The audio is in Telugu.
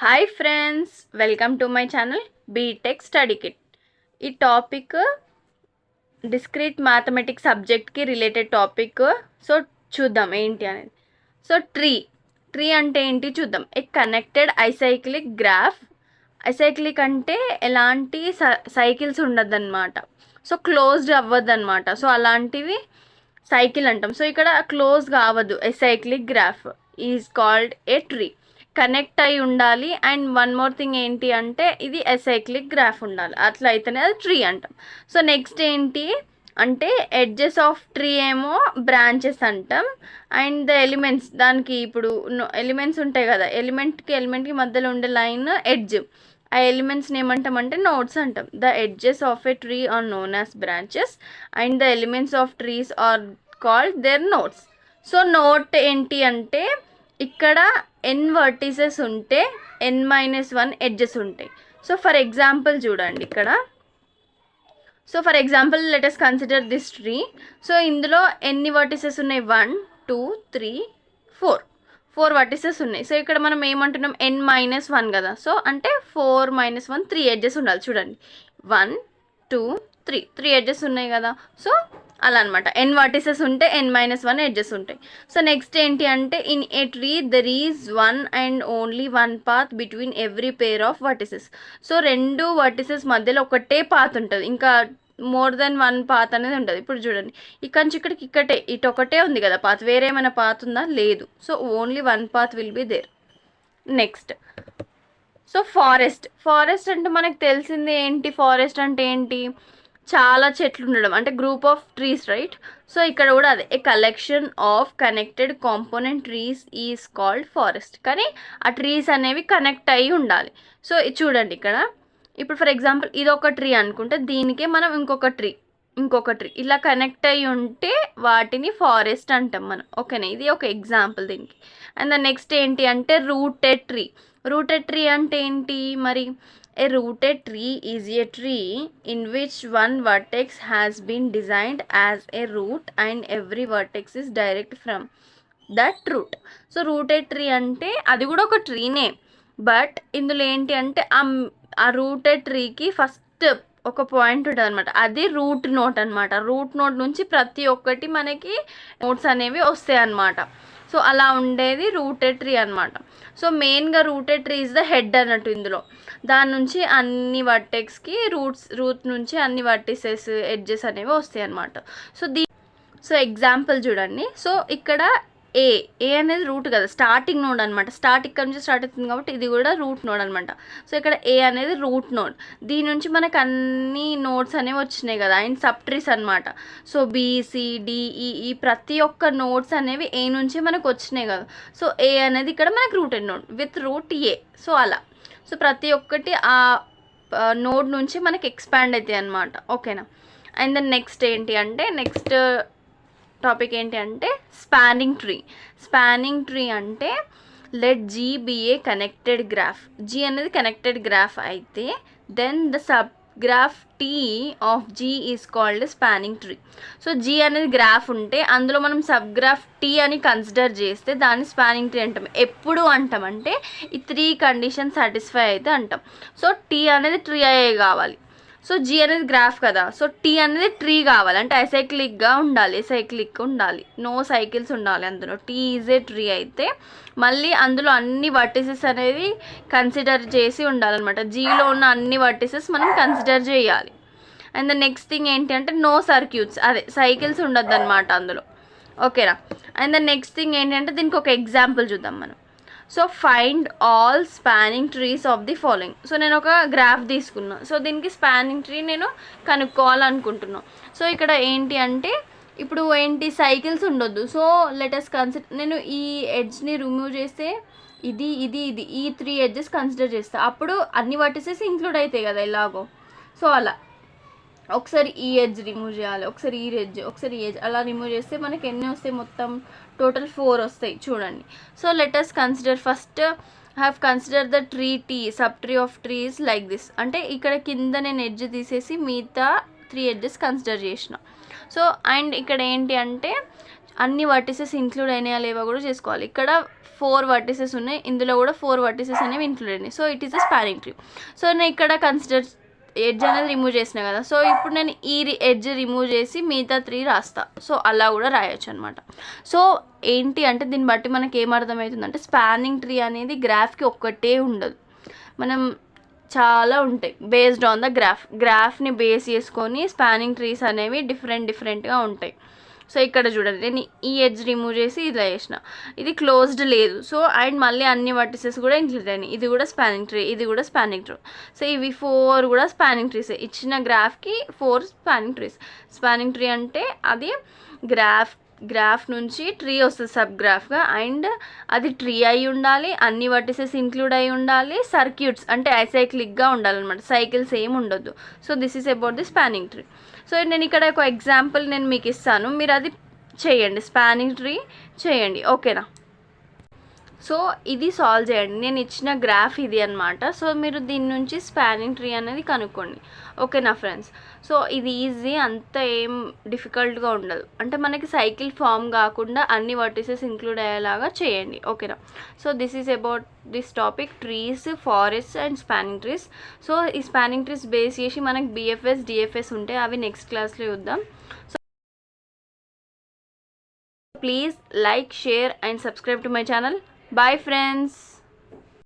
Hi friends, welcome to my channel BTech study kit. ఈ టాపిక్ డిస్క్రీట్ మ్యాథమెటిక్స్ సబ్జెక్ట్కి రిలేటెడ్ టాపిక్. సో చూద్దాం ఏంటి అనేది. సో ట్రీ అంటే ఏంటి చూద్దాం. ఏ కనెక్టెడ్ ఐసైక్లిక్ గ్రాఫ్. ఐసైక్లిక్ అంటే ఎలాంటి సైకిల్స్ ఉండదన్నమాట. సో క్లోజ్డ్ అవ్వద్దన్నమాట. సో అలాంటివి సైకిల్ అంటాం. సో ఇక్కడ క్లోజ్ కావద్దు. Acyclic graph is called a tree. Connect అయి ఉండాలి. అండ్ వన్ మోర్ థింగ్ ఏంటి అంటే ఇది ఎసైక్లిక్ గ్రాఫ్ ఉండాలి. అట్లా అయితేనే అది ట్రీ అంటాం. సో నెక్స్ట్ ఏంటి అంటే ఎడ్జెస్ ఆఫ్ ట్రీ ఏమో బ్రాంచెస్ అంటాం. అండ్ ద ఎలిమెంట్స్, దానికి ఇప్పుడు ఎలిమెంట్స్ ఉంటాయి కదా, ఎలిమెంట్కి మధ్యలో ఉండే లైన్ ఎడ్జ్. ఆ ఎలిమెంట్స్ని ఏమంటామంటే నోడ్స్ అంటాం. The edges of a tree are known as branches and the elements of trees are called their nodes. So note ఏంటి అంటే ఇక్కడ n వర్టిసెస్ ఉంటే n-1 ఎడ్జెస్ ఉంటాయి. సో ఫర్ ఎగ్జాంపుల్ చూడండి ఇక్కడ. So for example let us consider this tree. So ఇందులో ఎన్ని వర్టిసెస్ ఉన్నాయి? 1 2 3 4 వర్టిసెస్ ఉన్నాయి. సో ఇక్కడ మనం ఏమంటున్నాం? n-1 కదా. సో అంటే 4 - 1 3 ఎడ్జెస్ ఉండాలి. చూడండి 1 2 3 ఎడ్జెస్ ఉన్నాయి కదా. సో అలా అనమాట. n వర్టిసెస్ ఉంటే n-1 ఎడ్జెస్ ఉంటాయి. సో నెక్స్ట్ ఏంటి అంటే in a tree there is 1 and only 1 path between every pair of vertices. So రెండు వర్టిసెస్ మధ్యలో ఒకటే పాత్ ఉంటుంది, ఇంకా మోర్ దెన్ 1 పాత్ అనేది ఉంటుంది. ఇప్పుడు చూడండి ఇక్కడ నుంచి ఇక్కడికి ఇటు ఒకటే ఉంది కదా పాత్, వేరే ఏమైనా పాత్ ఉందా? లేదు. So only 1 path will be there. Next so forest అంటే మనకు తెలిసింది ఏంటి? ఫారెస్ట్ అంటే ఏంటి? చాలా చెట్లు ఉండడం అంటే group of trees, right? So ఇక్కడ కూడా అదే, a collection of connected component trees is called forest. కానీ ఆ ట్రీస్ అనేవి కనెక్ట్ అయ్యి ఉండాలి. సో చూడండి ఇక్కడ, ఇప్పుడు ఫర్ ఎగ్జాంపుల్ ఇది ఒక ట్రీ అనుకుంటే దీనికే మనం ఇంకొక ట్రీ ఇలా కనెక్ట్ అయ్యి ఉంటే వాటిని ఫారెస్ట్ అంటాం మనం. ఓకేనా, ఇది ఒక ఎగ్జాంపుల్ దీనికి. అండ్ ద నెక్స్ట్ ఏంటి అంటే రూటెడ్ ట్రీ అంటే ఏంటి మరి? A rooted tree is a tree in which one vertex has been designed as a root and every vertex is direct from that root. So rooted tree అంటే అది కూడా ఒక ట్రీనే, బట్ ఇందులో ఏంటి అంటే ఆ రూటెడ్ ట్రీకి ఫస్ట్ ఒక పాయింట్ ఉంటుంది అనమాట. అది రూట్ నోట్ అనమాట. రూట్ నోట్ నుంచి ప్రతి ఒక్కటి మనకి నోట్స్ అనేవి వస్తాయి అన్నమాట. సో అలా ఉండేది రూటెడ్ ట్రీ అనమాట. సో మెయిన్గా rooted tree is the head అన్నట్టు. ఇందులో దాని నుంచి అన్ని వర్టెక్స్కి రూట్ నుంచి అన్ని వర్టిసెస్ ఎడ్జెస్ అనేవి వస్తాయి అన్నమాట. సో ఎగ్జాంపుల్ చూడండి. సో ఇక్కడ ఏ అనేది రూట్ కదా, స్టార్టింగ్ నోడ్ అనమాట. ఇక్కడ నుంచి స్టార్ట్ అవుతుంది కాబట్టి ఇది కూడా రూట్ నోడ్ అనమాట. సో ఇక్కడ ఏ అనేది రూట్ నోడ్. దీని నుంచి మనకు అన్ని నోడ్స్ అనేవి వచ్చినాయి కదా, అండ్ సబ్ ట్రీస్ అనమాట. సో BCDEE ప్రతి ఒక్క నోడ్స్ అనేవి ఏ నుంచి మనకు వచ్చినాయి కదా. సో ఏ అనేది ఇక్కడ మనకు rooted node with root A. So అలా, సో ప్రతి ఒక్కటి ఆ నోడ్ నుంచి మనకి ఎక్స్పాండ్ అవుతాయి అనమాట. ఓకేనా. అండ్ దెన్ నెక్స్ట్ ఏంటి అంటే నెక్స్ట్ టాపిక్ ఏంటి అంటే స్పానింగ్ ట్రీ అంటే let G be a connected graph. G అనేది కనెక్టెడ్ గ్రాఫ్ అయితే then the sub graph T of G is called spanning tree. So G అనేది గ్రాఫ్ ఉంటే అందులో మనం సబ్ గ్రాఫ్ T అని కన్సిడర్ చేస్తే దాన్ని స్పానింగ్ ట్రీ అంటాం. ఎప్పుడు అంటామంటే ఈ 3 కండిషన్ సాటిస్ఫై అయితే అంటాం. సో T అనేది ట్రీ అయ్యే కావాలి. సో G అనేది గ్రాఫ్ కదా. సో T అనేది ట్రీ కావాలి అంటే ఎసైక్లిక్గా ఉండాలి, నో సైకిల్స్ ఉండాలి అందులో. T ఈజ్ ఏ ట్రీ అయితే మళ్ళీ అందులో అన్ని వర్టిసెస్ అనేవి కన్సిడర్ చేసి ఉండాలన్నమాట. Gలో ఉన్న అన్ని వర్టిసెస్ మనం కన్సిడర్ చేయాలి. అండ్ ద నెక్స్ట్ థింగ్ ఏంటి అంటే నో సర్క్యూట్స్, అదే సైకిల్స్ ఉండద్దు అనమాట అందులో. ఓకేనా. అండ్ ద నెక్స్ట్ థింగ్ ఏంటంటే దీనికి ఒక ఎగ్జాంపుల్ చూద్దాం మనం. So find all spanning trees of the following. So నేను ఒక గ్రాఫ్ తీసుకున్నా. సో దీనికి స్పానింగ్ ట్రీ నేను కనుక్కోవాలనుకుంటున్నాను. సో ఇక్కడ ఏంటి అంటే ఇప్పుడు ఏంటి సైకిల్స్ ఉండొద్దు. సో లెట్ us కన్సిడర్, నేను ఈ ఎడ్జ్ని రిమూవ్ చేస్తే ఇది ఈ 3 ఎడ్జెస్ కన్సిడర్ చేస్తా, అప్పుడు అన్ని వర్టిసెస్ ఇంక్లూడ్ అవుతాయి కదా ఎలాగో. సో అలా ఒకసారి ఈ ఎడ్జ్ రిమూవ్ చేయాలి, ఒకసారి ఈ ఎడ్జ్ అలా రిమూవ్ చేస్తే మనకి ఎన్ని వస్తాయి? మొత్తం టోటల్ 4 వస్తాయి చూడండి. So let us consider first have consider the tree T, sub tree of trees like this. అంటే ఇక్కడ కింద నేను ఎడ్జ్ తీసేసి మిగతా 3 ఎడ్జెస్ కన్సిడర్ చేసిన. సో అండ్ ఇక్కడ ఏంటి అంటే అన్ని వర్టిసెస్ ఇంక్లూడ్ అయినాయా లేవా కూడా చేసుకోవాలి. ఇక్కడ 4 వర్టిసెస్ ఉన్నాయి, ఇందులో కూడా 4 వర్టిసెస్ అనేవి ఇంక్లూడ్ అయినాయి. So it is a spanning tree. So నేను ఇక్కడ కన్సిడర్ ఎడ్జ్ అనేది రిమూవ్ చేసిన కదా, సో ఇప్పుడు నేను ఈ ఎడ్జ్ రిమూవ్ చేసి మిగతా 3 రాస్తా. సో అలా కూడా రాయొచ్చు అనమాట. సో ఏంటి అంటే దీన్ని బట్టి మనకి ఏమర్థమవుతుందంటే స్పానింగ్ ట్రీ అనేది గ్రాఫ్కి ఒక్కటే ఉండదు, మనం చాలా ఉంటాయి బేస్డ్ ఆన్ ద గ్రాఫ్ని బేస్ చేసుకొని స్పానింగ్ ట్రీస్ అనేవి డిఫరెంట్గా ఉంటాయి. సో ఇక్కడ చూడండి, నేను ఈ ఎడ్జ్ రిమూవ్ చేసి ఇలా చేసిన, ఇది క్లోజ్డ్ లేదు. సో అండ్ మళ్ళీ అన్ని వర్టిసెస్ కూడా ఇంక్లూడ్ అయినాయి, ఇది కూడా స్పానింగ్ ట్రీ, ఇది కూడా స్పానింగ్ ట్రీ. సో ఇవి 4 కూడా స్పానింగ్ ట్రీస్. ఇచ్చిన గ్రాఫ్కి 4 స్పానింగ్ ట్రీస్. స్పానింగ్ ట్రీ అంటే అది గ్రాఫ్ నుంచి ట్రీ వస్తుంది సబ్ గ్రాఫ్గా, అండ్ అది ట్రీ అయి ఉండాలి, అన్ని వర్టిసెస్ ఇంక్లూడ్ అయి ఉండాలి, సర్క్యూట్స్ అంటే అసైక్లిక్గా ఉండాలన్నమాట, సైకిల్స్ ఏమి ఉండొద్దు. So this is about the spanning tree. So నేను ఇక్కడ ఒక ఎగ్జాంపుల్ నేను మీకు ఇస్తాను, మీరు అది చేయండి, స్పానింగ్ ట్రీ చేయండి, ఓకేనా. సో ఇది సాల్వ్ చేయండి, నేను ఇచ్చిన గ్రాఫ్ ఇది అనమాట. సో మీరు దీని నుంచి స్పానింగ్ ట్రీ అనేది కనుక్కోండి, ఓకేనా ఫ్రెండ్స్. సో ఇది ఈజీ, అంత ఏం డిఫికల్ట్గా ఉండదు, అంటే మనకి సైకిల్ ఫామ్ కాకుండా అన్ని వర్టిసెస్ ఇంక్లూడ్ అయ్యేలాగా చేయండి, ఓకేనా. So this is about this topic, trees, forest and spanning trees. So ఈ స్పానింగ్ ట్రీస్ బేస్ చేసి మనకి BFS, DFS ఉంటాయి, అవి నెక్స్ట్ క్లాస్లో చూద్దాం. So please like, share and subscribe to my channel. Bye friends.